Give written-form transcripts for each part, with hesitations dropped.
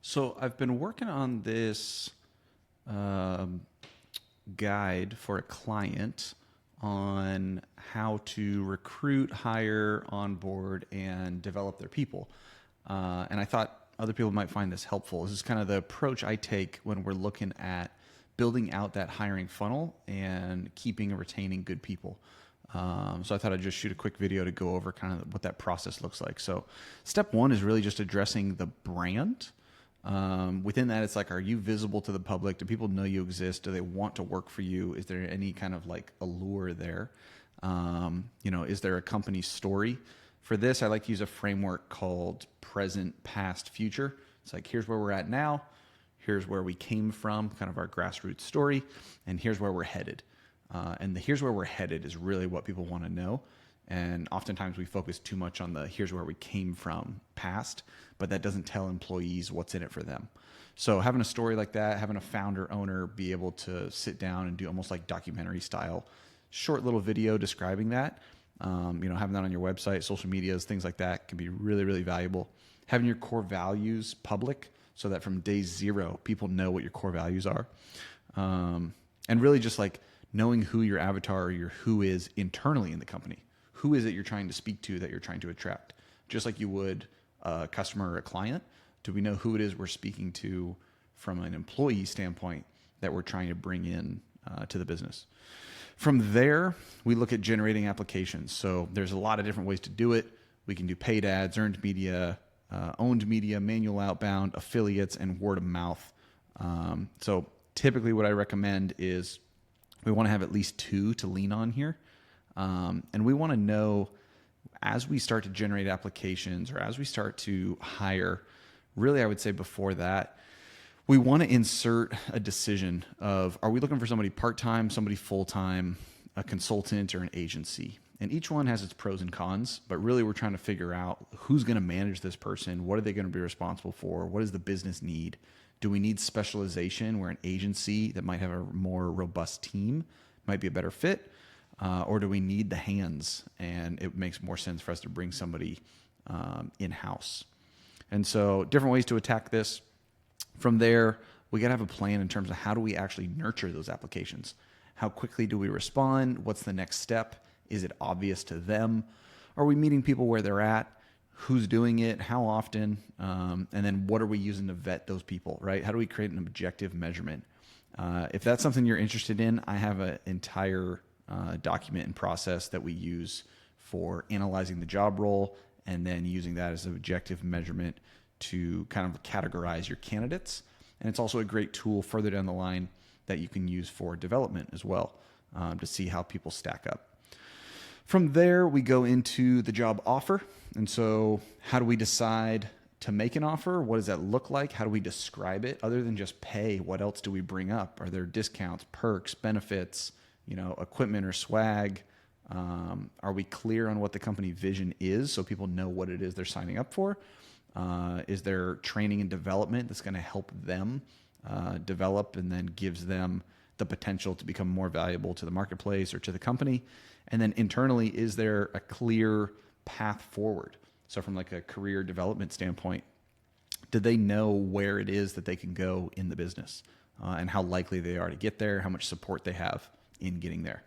So I've been working on this um, guide for a client on how to recruit, hire, onboard, and develop their people. And I thought other people might find this helpful. This is kind of the approach I take when we're looking at building out that hiring funnel and keeping and retaining good people. So I thought I'd just shoot a quick video to go over kind of what that process looks like. So step one is really just addressing the brand. Within that, it's like, are you visible to the public? Do people know you exist? Do they want to work for you? Is there any kind of like allure there? Is there a company story? For this, I like to use a framework called present, past, future. It's like, here's where we're at now. Here's where we came from, kind of our grassroots story. And here's where we're headed. And the here's where we're headed is really what people want to know. And oftentimes we focus too much on the here's where we came from past, but that doesn't tell employees what's in it for them. So having a story like that, having a founder owner be able to sit down and do almost like documentary style, short little video describing that, having that on your website, social medias, things like that can be really, really valuable. Having your core values public so that from day zero, people know what your core values are. And really just like knowing who your avatar or your who is internally in the company. Who is it you're trying to speak to that you're trying to attract? Just like you would a customer or a client, do we know who it is we're speaking to from an employee standpoint that we're trying to bring in to the business? From there, we look at generating applications. So there's a lot of different ways to do it. We can do paid ads, earned media, owned media, manual outbound, affiliates, and word of mouth. So typically what I recommend is we want to have at least two to lean on here. And we want to know as we start to generate applications or as we start to hire, really, I would say before that, we want to insert a decision of, are we looking for somebody part-time, somebody full-time, a consultant, or an agency? And each one has its pros and cons, but really we're trying to figure out who's going to manage this person. What are they going to be responsible for? What does the business need? Do we need specialization where an agency that might have a more robust team might be a better fit? Or do we need the hands and it makes more sense for us to bring somebody in-house? And so different ways to attack this. From there, we got to have a plan in terms of how do we actually nurture those applications? How quickly do we respond? What's the next step? Is it obvious to them? Are we meeting people where they're at? Who's doing it? How often? And then what are we using to vet those people, right? How do we create an objective measurement? If that's something you're interested in, I have an entire document and process that we use for analyzing the job role and then using that as an objective measurement to kind of categorize your candidates. And it's also a great tool further down the line that you can use for development as well, to see how people stack up. From there, we go into the job offer. And so how do we decide to make an offer? What does that look like? How do we describe it? Other than just pay, what else do we bring up? Are there discounts, perks, benefits, equipment or swag? Are we clear on what the company vision is so people know what it is they're signing up for? Is there training and development that's going to help them develop and then gives them the potential to become more valuable to the marketplace or to the company? And then internally, is there a clear path forward? So from like a career development standpoint, do they know where it is that they can go in the business and how likely they are to get there, how much support they have in getting there?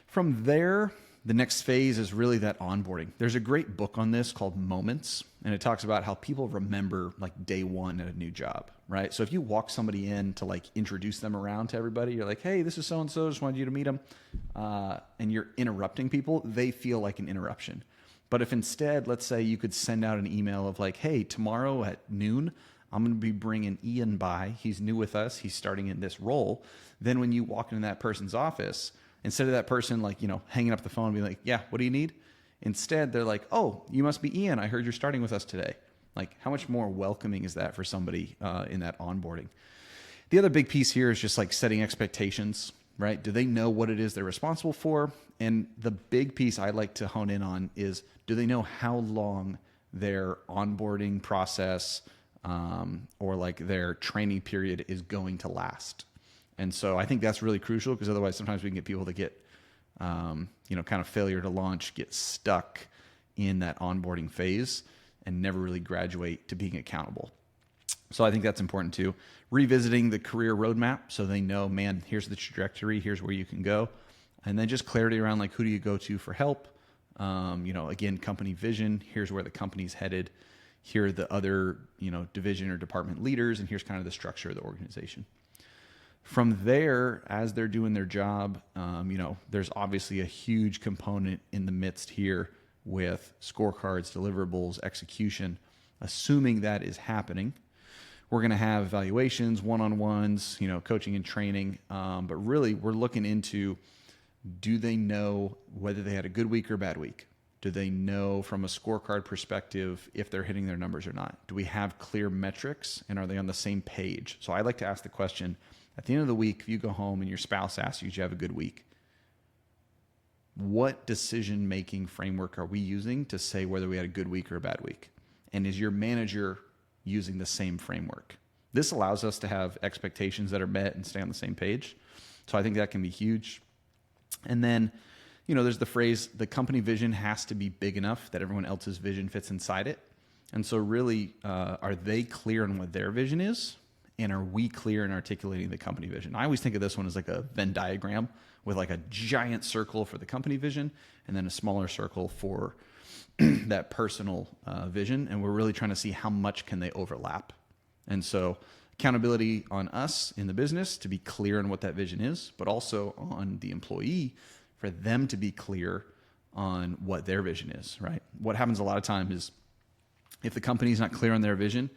From there, the next phase is really that onboarding. There's a great book on this called Moments, and it talks about how people remember like day one at a new job, right? So if you walk somebody in to like introduce them around to everybody, you're like, hey, this is so-and-so, just wanted you to meet them, and you're interrupting people, they feel like an interruption. But if instead, let's say you could send out an email of like, hey, tomorrow at noon, I'm going to be bringing Ian by. He's new with us. He's starting in this role. Then when you walk into that person's office, instead of that person like, hanging up the phone and being like, yeah, what do you need? Instead, they're like, oh, you must be Ian. I heard you're starting with us today. Like, how much more welcoming is that for somebody in that onboarding? The other big piece here is just like setting expectations, right? Do they know what it is they're responsible for? And the big piece I like to hone in on is, do they know how long their onboarding process or like their training period is going to last? And so I think that's really crucial because otherwise sometimes we can get people that get, kind of failure to launch, get stuck in that onboarding phase and never really graduate to being accountable. So I think that's important too. Revisiting the career roadmap so they know, man, here's the trajectory, here's where you can go. And then just clarity around like, who do you go to for help? Again, company vision, here's where the company's headed. Here are the other, division or department leaders, and here's kind of the structure of the organization. From there, as they're doing their job, there's obviously a huge component in the midst here with scorecards, deliverables, execution. Assuming that is happening, we're going to have evaluations, one-on-ones, coaching and training. But really, we're looking into, do they know whether they had a good week or a bad week? Do they know from a scorecard perspective if they're hitting their numbers or not? Do we have clear metrics, and are they on the same page? So I like to ask the question, at the end of the week, if you go home and your spouse asks you, did you have a good week? What decision-making framework are we using to say whether we had a good week or a bad week? And is your manager using the same framework? This allows us to have expectations that are met and stay on the same page. So I think that can be huge. And then, there's the phrase, the company vision has to be big enough that everyone else's vision fits inside it. And so really, are they clear on what their vision is? And are we clear in articulating the company vision? I always think of this one as like a Venn diagram with like a giant circle for the company vision and then a smaller circle for that personal vision. And we're really trying to see how much can they overlap. And so accountability on us in the business to be clear on what that vision is, but also on the employee for them to be clear on what their vision is, right? What happens a lot of times is if the company's not clear on their vision,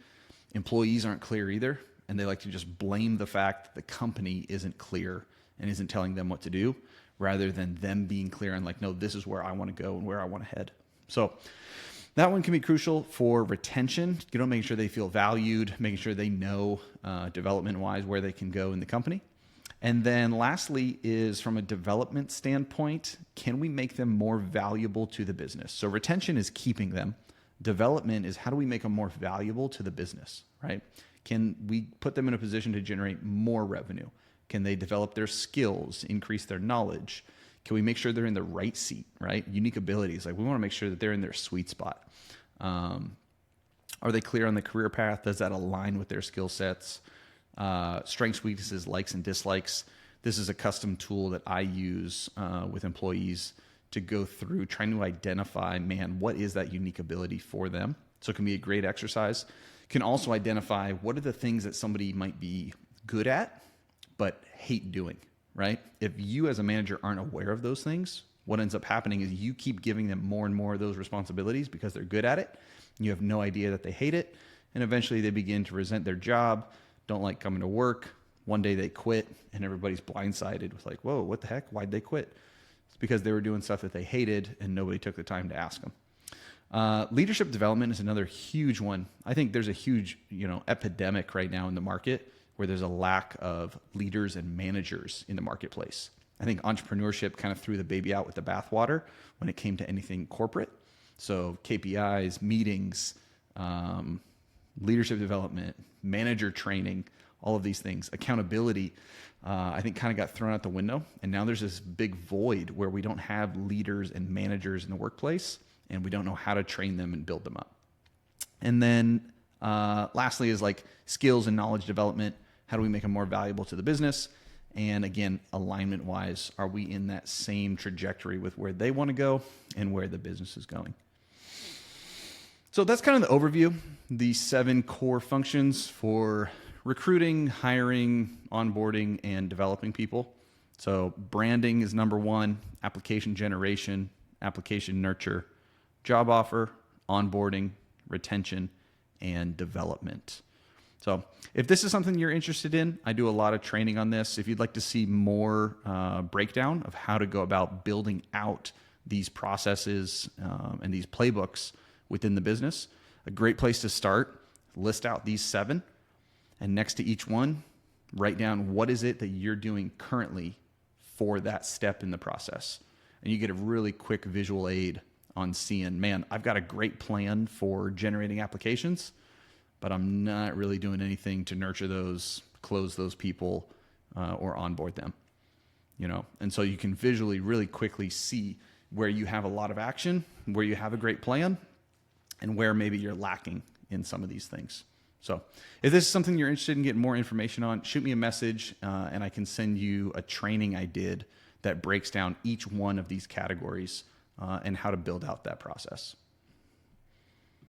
employees aren't clear either. And they like to just blame the fact that the company isn't clear and isn't telling them what to do, rather than them being clear and like, no, this is where I want to go and where I want to head. So that one can be crucial for retention, making sure they feel valued, making sure they know development-wise where they can go in the company. And then lastly is from a development standpoint, can we make them more valuable to the business? So retention is keeping them. Development is how do we make them more valuable to the business, right? Can we put them in a position to generate more revenue? Can they develop their skills, increase their knowledge? Can we make sure they're in the right seat, right? Unique abilities. Like we want to make sure that they're in their sweet spot. Are they clear on the career path? Does that align with their skill sets? Strengths, weaknesses, likes, and dislikes. This is a custom tool that I use with employees to go through trying to identify, what is that unique ability for them? So it can be a great exercise. Can also identify what are the things that somebody might be good at but hate doing, right? If you as a manager aren't aware of those things, what ends up happening is you keep giving them more and more of those responsibilities because they're good at it. You have no idea that they hate it. And eventually they begin to resent their job, don't like coming to work. One day they quit and everybody's blindsided with like, whoa, what the heck? Why'd they quit? It's because they were doing stuff that they hated and nobody took the time to ask them. Leadership development is another huge one. I think there's a huge, epidemic right now in the market where there's a lack of leaders and managers in the marketplace. I think entrepreneurship kind of threw the baby out with the bathwater when it came to anything corporate. So KPIs, meetings, leadership development, manager training, all of these things, accountability, I think kind of got thrown out the window. And now there's this big void where we don't have leaders and managers in the workplace, and we don't know how to train them and build them up. And then lastly is like skills and knowledge development. How do we make them more valuable to the business? And again, alignment-wise, are we in that same trajectory with where they want to go and where the business is going? So that's kind of the overview, the 7 core functions for recruiting, hiring, onboarding, and developing people. So branding is number 1, application generation, application nurture, job offer, onboarding, retention, and development. So if this is something you're interested in, I do a lot of training on this. If you'd like to see more breakdown of how to go about building out these processes and these playbooks within the business, a great place to start, list out these 7, and next to each one, write down what is it that you're doing currently for that step in the process. And you get a really quick visual aid on seeing, I've got a great plan for generating applications, but I'm not really doing anything to nurture those, close those people, or onboard them, And so you can visually really quickly see where you have a lot of action, where you have a great plan, and where maybe you're lacking in some of these things. So if this is something you're interested in getting more information on, shoot me a message and I can send you a training I did that breaks down each one of these categories and how to build out that process.